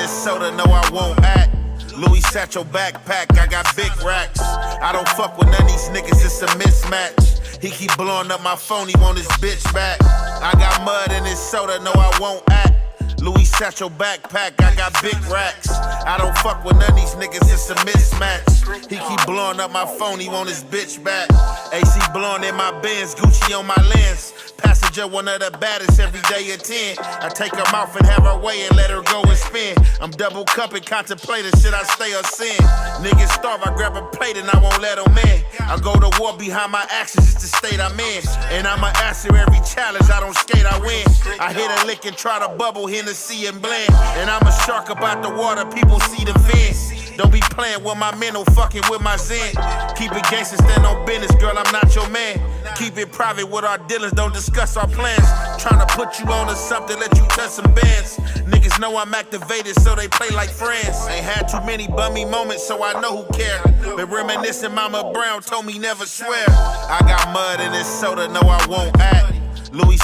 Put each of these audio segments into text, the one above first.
this soda, no I won't act. Louis Satchel backpack, I got big racks. I don't fuck with none of these niggas, it's a mismatch. He keep blowing up my phone, he want his bitch back. I got mud in this soda, no I won't act. Louis Satchel backpack, I got big racks. I don't fuck with none of these niggas, it's a mismatch. He keep blowing up my phone, he want his bitch back. AC blowing in my Benz, Gucci on my lens. Passenger, one of the baddest every day at 10. I take her mouth and have her way and let her go and spin. I'm double cupping, contemplating, should I stay or sin? Niggas starve, I grab a plate and I won't let them in. I go to war behind my actions, it's the state I'm in. And I'ma answer every challenge, I don't skate, I win. I hit a lick and try to bubble, Hennessy and blend. And I'm a shark about the water, people see the fins. Don't be playing with my mental, fucking with my zen. Keep it gangsta, stand on business, girl, I'm not your man. Keep it private with our dealings, don't discuss our plans. Tryna put you on to something, let you touch some bands. Niggas know I'm activated, so they play like friends. Ain't had too many bummy moments, so I know who care. Been reminiscing, Mama Brown told me never swear. I got mud in this soda, no I won't act. Louis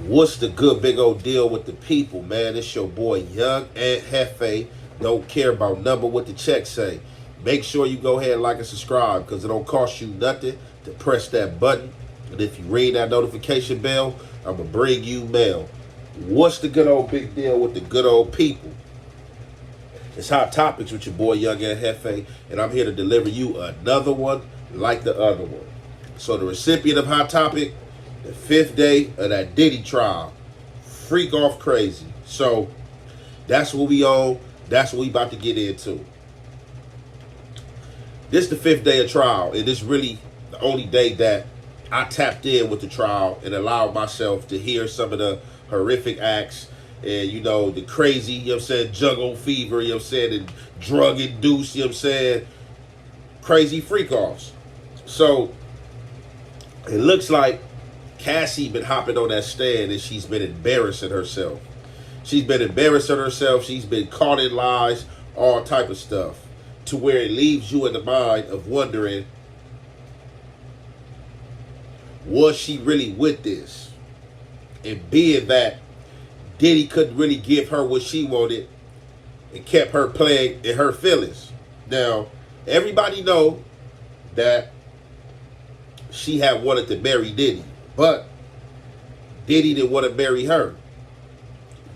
What's the good big old deal with the people, man? It's your boy Young and Hefe. Don't care about number what the check say. Make sure you go ahead and like and subscribe because it don't cost you nothing to press that button. And if you ring that notification bell, I'm going to bring you mail. What's the good old big deal with the good old people? It's Hot Topics with your boy Young and Hefe, and I'm here to deliver you another one like the other one. So the recipient of Hot Topic, the 5th day of that Diddy trial. Freak off crazy. So that's what we on. That's what we about to get into. This the 5th day of trial, and this really the only day that I tapped in with the trial and allowed myself to hear some of the horrific acts and, you know, the crazy, you know what I'm saying, jungle fever, you know what I'm saying, and drug induced, you know what I'm saying, crazy freak offs. So it looks like Cassie been hopping on that stand and she's been embarrassing herself. She's been embarrassing herself. She's been caught in lies, all type of stuff, to where it leaves you in the mind of wondering, was she really with this? And being that Diddy couldn't really give her what she wanted and kept her playing in her feelings. Now, everybody know that she had wanted to marry Diddy. But Diddy didn't want to marry her.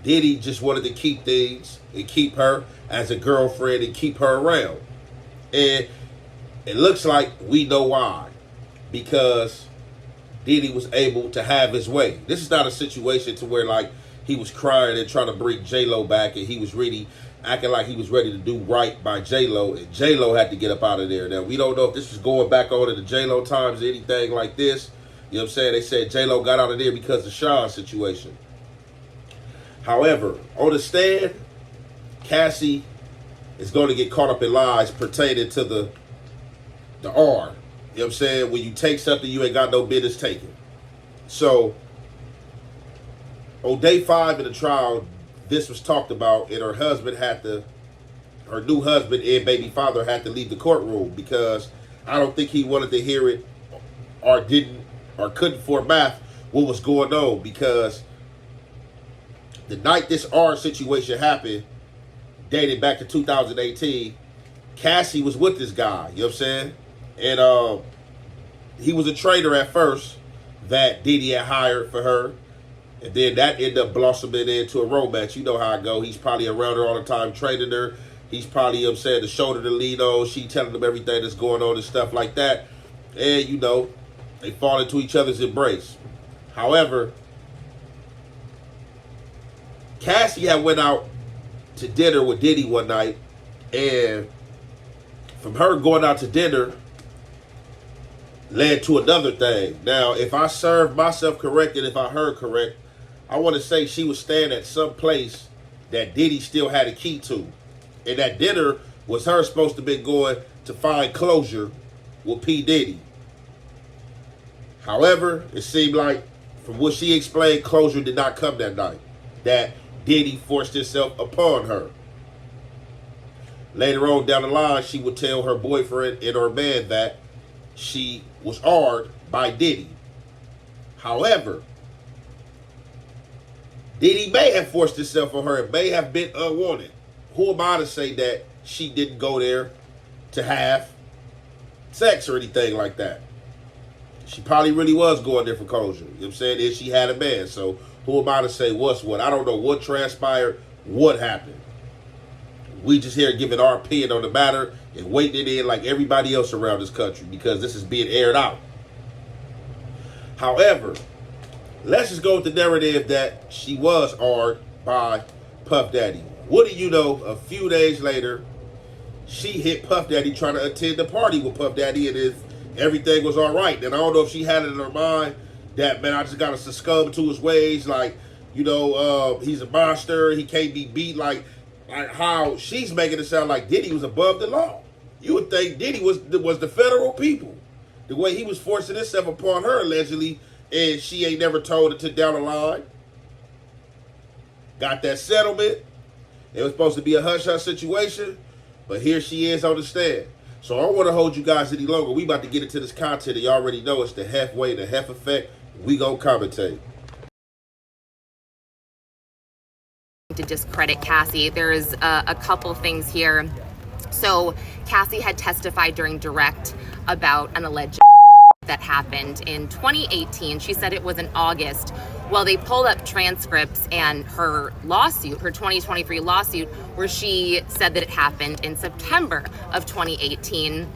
Diddy just wanted to keep things and keep her as a girlfriend and keep her around. And it looks like we know why. Because Diddy was able to have his way. This is not a situation to where like he was crying and trying to bring J-Lo back and he was really acting like he was ready to do right by J-Lo. And J-Lo had to get up out of there. Now, we don't know if this was going back on in the J-Lo times or anything like this. You know what I'm saying? They said J-Lo got out of there because of the Sean situation. However, on the stand, Cassie is going to get caught up in lies pertaining to the R. You know what I'm saying? When you take something you ain't got no business taking. So, on day 5 of the trial, this was talked about, and her new husband and baby father had to leave the courtroom because I don't think he wanted to hear it or couldn't format what was going on, because the night this R situation happened, dated back to 2018, Cassie was with this guy, you know what I'm saying? And he was a trainer at first that Diddy had hired for her, and then that ended up blossoming into a romance. You know how I go. He's probably around her all the time, training her. He's probably, you know what I'm saying, the shoulder to lean on. She telling him everything that's going on and stuff like that. And, you know, they fall into each other's embrace. However, Cassie had went out to dinner with Diddy one night, and from her going out to dinner led to another thing. Now, if I served myself correct and if I heard correct, I want to say she was staying at some place that Diddy still had a key to. And that dinner was her supposed to be going to find closure with P. Diddy. However, it seemed like, from what she explained, closure did not come that night. That Diddy forced himself upon her. Later on down the line, she would tell her boyfriend and her man that she was hard by Diddy. However, Diddy may have forced himself on her and may have been unwanted. Who am I to say that she didn't go there to have sex or anything like that? She probably really was going there for closure. You know what I'm saying? And she had a man. So who am I to say what's what? I don't know what transpired, what happened. We just here giving our opinion on the matter and waiting it in like everybody else around this country because this is being aired out. However, let's just go with the narrative that she was hard by Puff Daddy. What do you know, a few days later, she hit Puff Daddy trying to attend the party with Puff Daddy and if everything was all right. And I don't know if she had it in her mind that, man, I just got to succumb to his ways. Like, you know, he's a monster. He can't be beat. Like how she's making it sound like Diddy was above the law. You would think Diddy was the federal people. The way he was forcing himself upon her, allegedly, and she ain't never told it to down the line. Got that settlement. It was supposed to be a hush-hush situation, but here she is on the stand. So I don't want to hold you guys any longer. We about to get into this content, and you already know it's the halfway, the half effect. We gonna commentate. To discredit Cassie, there's a couple things here. So Cassie had testified during direct about an alleged that happened in 2018. She said it was in August. Well, they pulled up transcripts and her lawsuit, her 2023 lawsuit, where she said that it happened in September of 2018.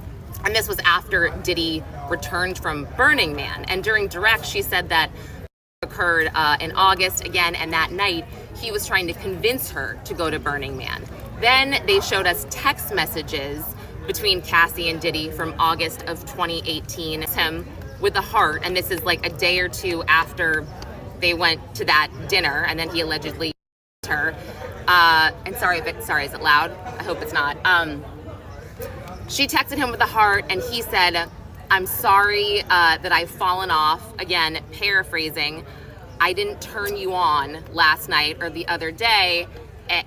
And this was after Diddy returned from Burning Man. And during direct, she said that occurred in August again, and that night he was trying to convince her to go to Burning Man. Then they showed us text messages between Cassie and Diddy from August of 2018. It's him with a heart, and this is like a day or two after they went to that dinner, and then he allegedly her. And sorry, is it loud? I hope it's not. She texted him with a heart, and he said, "I'm sorry that I've fallen off." Again, paraphrasing, "I didn't turn you on last night or the other day."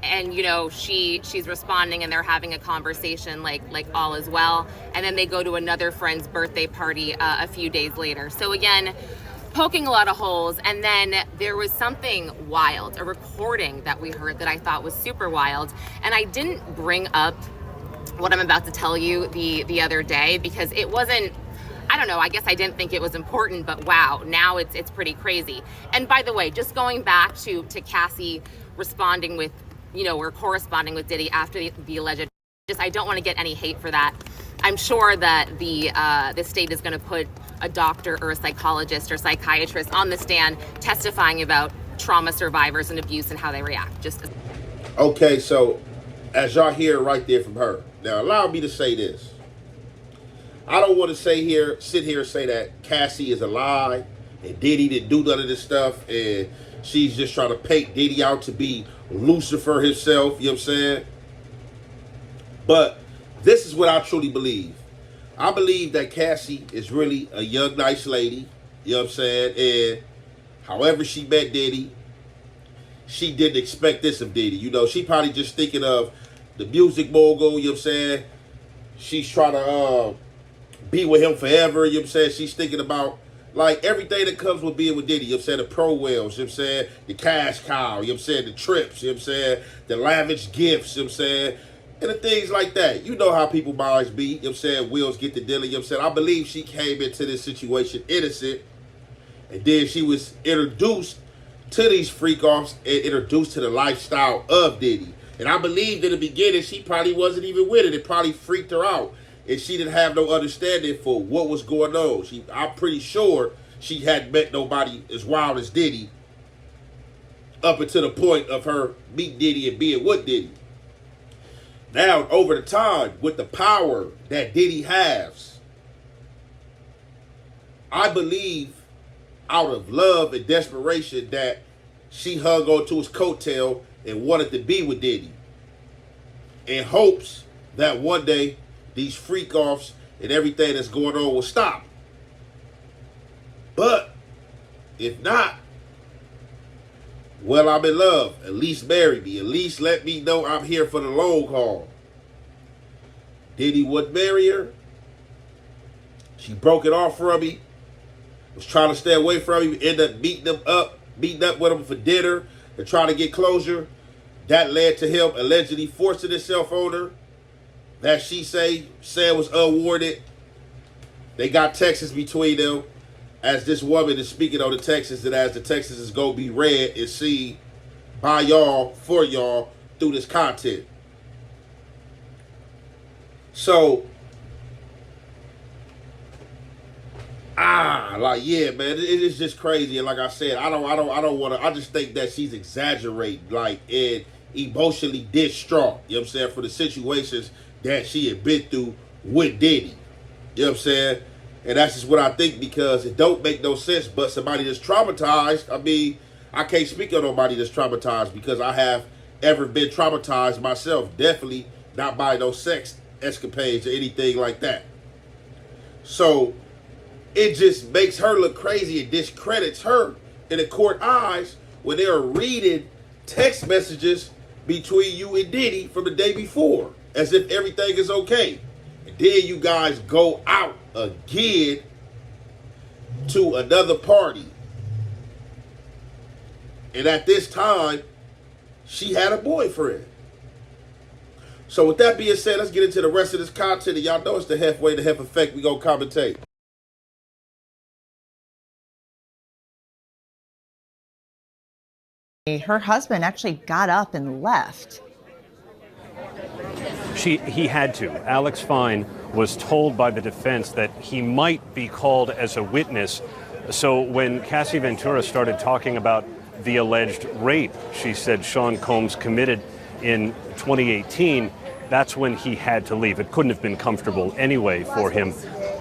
And you know, she's responding, and they're having a conversation like all is well. And then they go to another friend's birthday party a few days later. So again, poking a lot of holes. And then there was something wild, a recording that we heard that I thought was super wild. And I didn't bring up what I'm about to tell you the other day because it wasn't, I don't know, I guess I didn't think it was important, but wow, now it's pretty crazy. And by the way, just going back to Cassie responding with, you know, or corresponding with Diddy after the alleged, I don't want to get any hate for that. I'm sure that the state is going to put a doctor or a psychologist or psychiatrist on the stand testifying about trauma survivors and abuse and how they react. Okay, so as y'all hear right there from her, now allow me to say this. I don't want to sit here and say that Cassie is a lie and Diddy didn't do none of this stuff and she's just trying to paint Diddy out to be Lucifer himself, you know what I'm saying? But this is what I truly believe. I believe that Cassie is really a young, nice lady, you know what I'm saying? And however she met Diddy, she didn't expect this of Diddy. You know, she probably just thinking of the music mogul, you know what I'm saying? She's trying to be with him forever, you know what I'm saying? She's thinking about like everything that comes with being with Diddy, you know what I'm saying? The pro whales, you know what I'm saying? The cash cow, you know what I'm saying? The trips, you know what I'm saying? The lavish gifts, you know what I'm saying? And the things like that. You know how people minds be, you know what I'm saying? Wheels get the dealer, you know what I'm saying? I believe she came into this situation innocent, and then she was introduced to these freak-offs and introduced to the lifestyle of Diddy. And I believed in the beginning she probably wasn't even with it. It probably freaked her out. And she didn't have no understanding for what was going on. I'm pretty sure she hadn't met nobody as wild as Diddy up until the point of her meeting Diddy and being with Diddy. Now, over the time, with the power that Diddy has, I believe out of love and desperation that she hung on to his coattail and wanted to be with Diddy in hopes that one day these freak-offs and everything that's going on will stop. But if not, well, I'm in love. At least marry me. At least let me know I'm here for the long haul. Diddy wouldn't marry her. She broke it off from him. Was trying to stay away from him. Ended up beating up with him for dinner and trying to get closure. That led to him allegedly forcing himself on her. That she said was unwarranted. They got texts between them as this woman is speaking on the texts, and as the texts is going to be read and seen by y'all, for y'all, through this content. So, yeah, man, it is just crazy. And like I said, I don't want to. I just think that she's exaggerating, like, and emotionally distraught. You know what I'm saying, for the situations that she had been through with Diddy. You know what I'm saying, and that's just what I think, because it don't make no sense. But somebody that's traumatized, I mean, I can't speak on nobody that's traumatized, because I have ever been traumatized myself. Definitely not by no sex escapades or anything like that. So it just makes her look crazy and discredits her in the court eyes when they are reading text messages between you and Diddy from the day before, as if everything is okay. And then you guys go out again to another party. And at this time, she had a boyfriend. So with that being said, let's get into the rest of this content. And y'all know it's the halfway to half effect. We gonna commentate. Her husband actually got up and left. He had to. Alex Fine was told by the defense that he might be called as a witness. So when Cassie Ventura started talking about the alleged rape she said Sean Combs committed in 2018, that's when he had to leave. It couldn't have been comfortable anyway for him.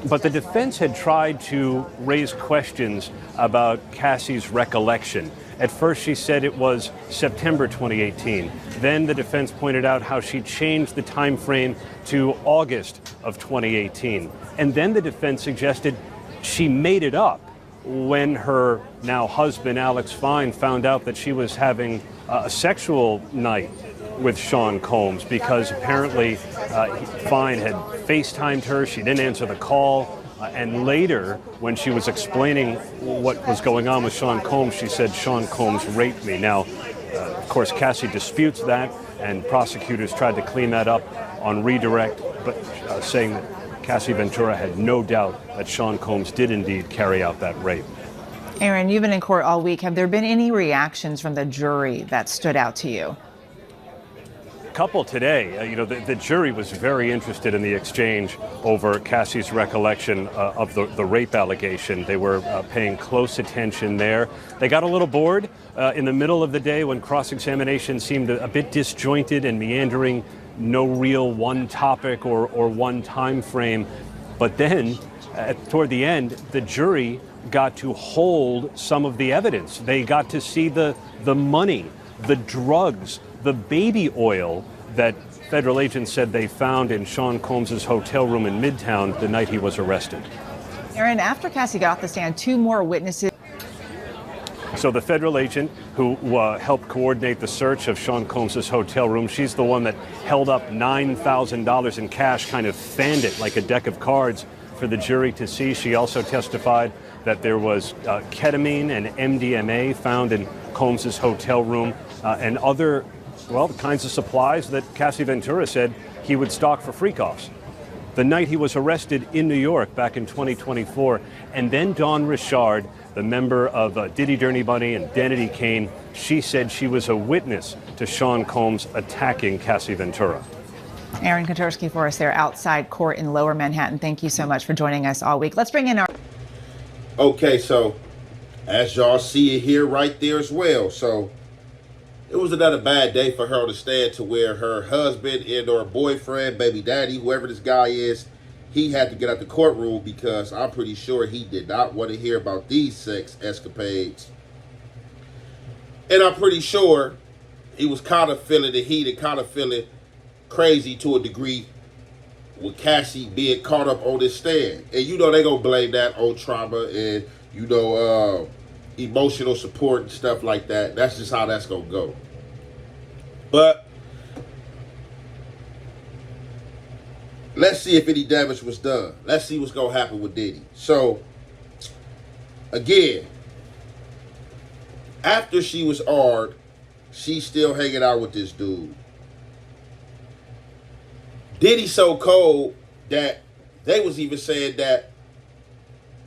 But the defense had tried to raise questions about Cassie's recollection. At first, she said it was September 2018. Then the defense pointed out how she changed the time frame to August of 2018. And then the defense suggested she made it up when her now husband, Alex Fine, found out that she was having a sexual night with Sean Combs, because apparently Fine had FaceTimed her. She didn't answer the call. And later, when she was explaining what was going on with Sean Combs, she said, Sean Combs raped me. Now, of course, Cassie disputes that, and prosecutors tried to clean that up on redirect, but saying that Cassie Ventura had no doubt that Sean Combs did indeed carry out that rape. Aaron, you've been in court all week. Have there been any reactions from the jury that stood out to you? Couple today. The jury was very interested in the exchange over Cassie's recollection of the rape allegation. They were paying close attention there. They got a little bored in the middle of the day when cross-examination seemed a bit disjointed and meandering, no real one topic or one time frame. But then, toward the end, the jury got to hold some of the evidence. They got to see the money, the drugs, the baby oil that federal agents said they found in Sean Combs' hotel room in Midtown the night he was arrested. Aaron, after Cassie got off the stand, two more witnesses. So the federal agent who helped coordinate the search of Sean Combs' hotel room, she's the one that held up $9,000 in cash, kind of fanned it like a deck of cards for the jury to see. She also testified that there was ketamine and MDMA found in Combs' hotel room and other, kinds of supplies that Cassie Ventura said he would stock for freak-offs. The night he was arrested in New York back in 2024. And then Dawn Richard, the member of Diddy Dirty Money and Danity Kane, she said she was a witness to Sean Combs attacking Cassie Ventura. Aaron Koturski for us there outside court in Lower Manhattan. Thank you so much for joining us all week. Let's bring in our... Okay, so as y'all see it here right there as well. So it was another bad day for her on the stand, to where her husband and or boyfriend, baby daddy, whoever this guy is, he had to get out the courtroom, because I'm pretty sure he did not want to hear about these sex escapades. And I'm pretty sure he was kind of feeling the heat and kind of feeling crazy to a degree with Cassie being caught up on this stand. And you know they gonna blame that on trauma and, emotional support and stuff like that. That's just how that's gonna go. But let's see if any damage was done. Let's see what's going to happen with Diddy. So, again, after she was hard, she's still hanging out with this dude. Diddy so cold that they was even saying that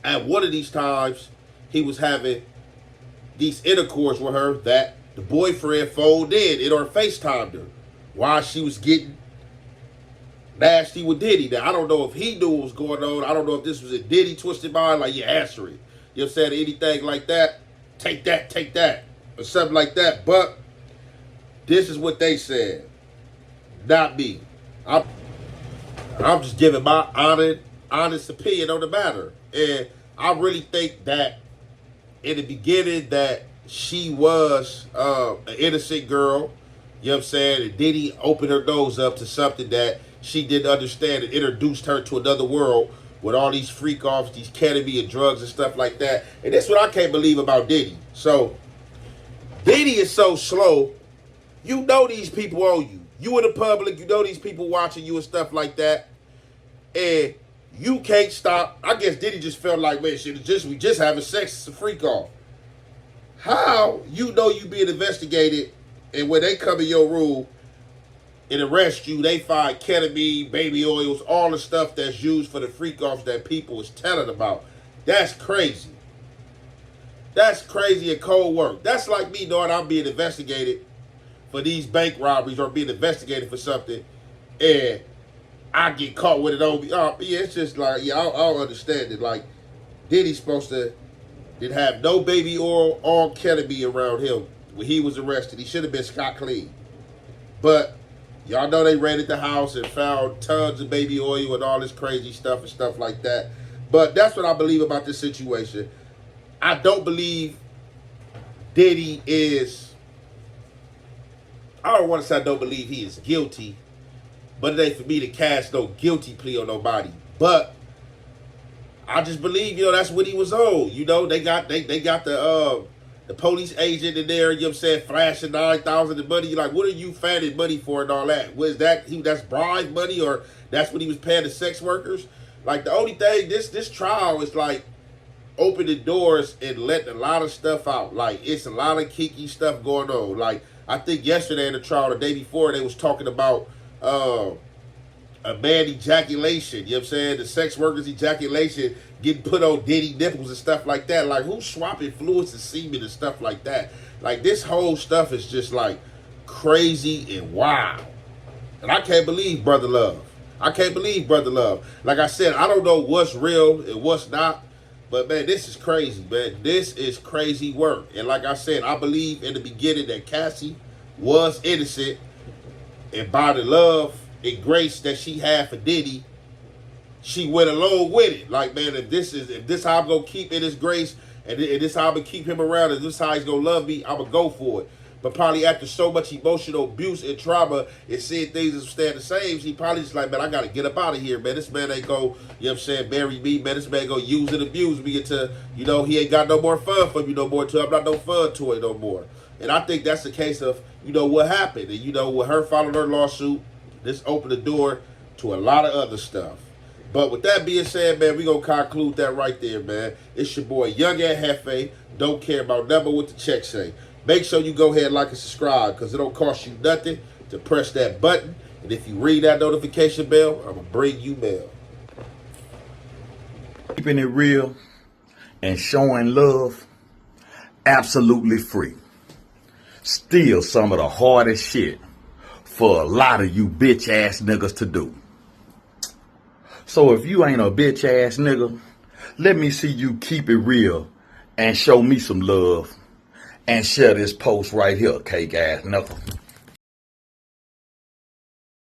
at one of these times he was having these intercourse with her that the boyfriend phoned in or FaceTimed her while she was getting nasty with Diddy. Now, I don't know if he knew what was going on. I don't know if this was a Diddy twisted mind, like, yeah, answer it. You know what I'm saying? Anything like that, take that, or something like that. But this is what they said, not me. I'm just giving my honest opinion on the matter. And I really think that in the beginning that she was an innocent girl, you know what I'm saying? And Diddy opened her nose up to something that she didn't understand and introduced her to another world with all these freak-offs, these ketamine and drugs and stuff like that. And that's what I can't believe about Diddy. So, Diddy is so slow. You know these people own you. You in the public, you know these people watching you and stuff like that. And you can't stop. I guess Diddy just felt like, man, we just having sex. It's a freak off. How you know you being investigated, and when they come in your room and arrest you, they find ketamine, baby oils, all the stuff that's used for the freak offs that people is telling about. That's crazy. That's crazy and cold work. That's like me knowing I'm being investigated for these bank robberies or being investigated for something, and I get caught with it on me. Oh, yeah, it's just like, yeah, I don't understand it. Like, Diddy's supposed to didn't have no baby oil or ketamine around him when he was arrested. He should have been scot clean. But y'all know they raided the house and found tons of baby oil and all this crazy stuff and stuff like that. But that's what I believe about this situation. I don't believe Diddy is, I don't want to say I don't believe he is guilty, but it ain't for me to cast no guilty plea on nobody. But I just believe, that's what he was on. They got the police agent in there, you know what I'm saying, flashing 9,000 in money. You're like, what are you fanning money for and all that? Was that's bribe money, or that's what he was paying the sex workers? Like, the only thing, this trial is like opening doors and letting a lot of stuff out. Like, it's a lot of kinky stuff going on. Like, I think yesterday in the trial, the day before, they was talking about a man ejaculation, you know what I'm saying? The sex workers ejaculation getting put on Diddy nipples and stuff like that. Like, who's swapping fluids and semen and stuff like that? Like, this whole stuff is just like crazy and wild. And I can't believe Brother Love. Like I said, I don't know what's real and what's not. But, man, this is crazy, man. This is crazy work. And like I said, I believe in the beginning that Cassie was innocent. And by the love and grace that she had for Diddy, she went along with it. Like, man, if this how I'm going to keep in his grace, and this how I'm going to keep him around, and this how he's going to love me, I'm going to go for it. But probably after so much emotional abuse and trauma and seeing things that stay the same, she probably just like, man, I got to get up out of here, man. This man ain't go, you know what I'm saying, marry me, man. This man go use and abuse me into, he ain't got no more fun for me no more, too. I'm not no fun toy no more. And I think that's the case of, what happened. And, with her filing her lawsuit, this opened the door to a lot of other stuff. But with that being said, man, we going to conclude that right there, man. It's your boy, Young and Hefe. Don't care about nothing what the check say. Make sure you go ahead, like, and subscribe, because it don't cost you nothing to press that button. And if you ring that notification bell, I'm going to bring you mail. Keeping it real and showing love, absolutely free. Still some of the hardest shit for a lot of you bitch ass niggas to do. So if you ain't a bitch ass nigga, let me see you keep it real and show me some love and share this post right here, cake ass nigga.